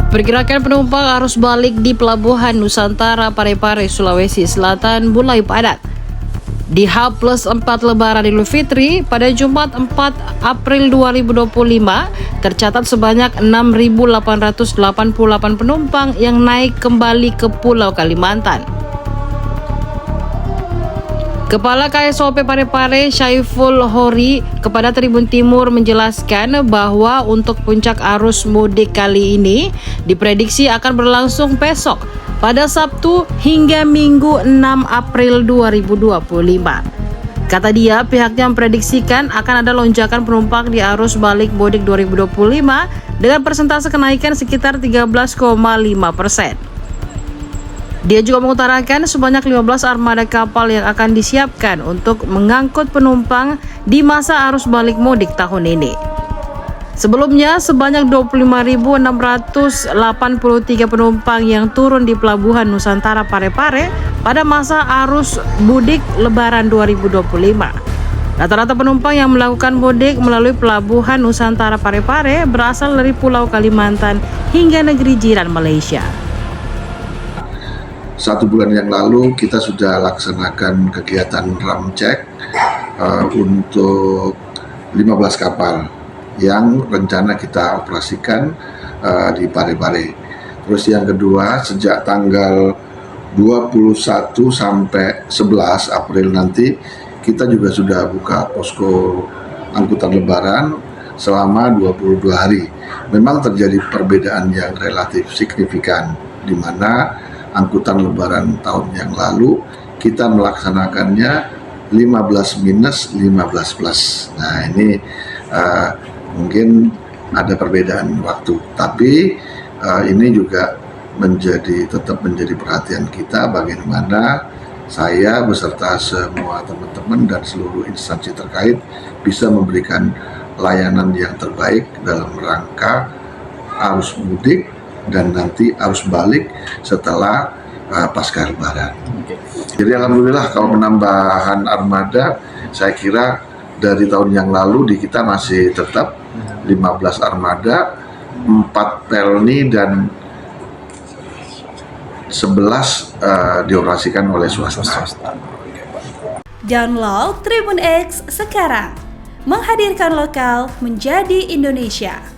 Pergerakan penumpang arus balik di Pelabuhan Nusantara Parepare, Sulawesi Selatan mulai padat. Di H+4 Lebaran Idul Fitri pada Jumat 4 April 2025 tercatat sebanyak 6.888 penumpang yang naik kembali ke Pulau Kalimantan. Kepala KSOP Parepare Syaiful Hori kepada Tribun Timur menjelaskan bahwa untuk puncak arus mudik kali ini diprediksi akan berlangsung besok pada Sabtu hingga Minggu 6 April 2025. Kata dia, pihaknya memprediksikan akan ada lonjakan penumpang di arus balik mudik 2025 dengan persentase kenaikan sekitar 13,5%. Dia juga mengutarakan sebanyak 15 armada kapal yang akan disiapkan untuk mengangkut penumpang di masa arus balik mudik tahun ini. Sebelumnya, sebanyak 25.683 penumpang yang turun di Pelabuhan Nusantara Parepare pada masa arus mudik Lebaran 2025. Rata-rata penumpang yang melakukan mudik melalui Pelabuhan Nusantara Parepare berasal dari Pulau Kalimantan hingga negeri jiran Malaysia. 1 bulan yang lalu kita sudah laksanakan kegiatan ramcek untuk 15 kapal yang rencana kita operasikan di Parepare. Terus yang kedua, sejak tanggal 21 sampai 11 April nanti kita juga sudah buka posko angkutan lebaran selama 22 hari. Memang terjadi perbedaan yang relatif signifikan, di mana angkutan lebaran tahun yang lalu kita melaksanakannya 15 minus 15 plus. Nah, ini mungkin ada perbedaan waktu, tapi ini juga tetap menjadi perhatian kita bagaimana saya beserta semua teman-teman dan seluruh instansi terkait bisa memberikan layanan yang terbaik dalam rangka arus mudik dan nanti arus balik setelah pasca Lebaran. Jadi alhamdulillah kalau penambahan armada, saya kira dari tahun yang lalu di kita masih tetap 15 armada, 4 pelni dan 11 dioperasikan oleh swasta. Download Tribun X sekarang, menghadirkan lokal menjadi Indonesia.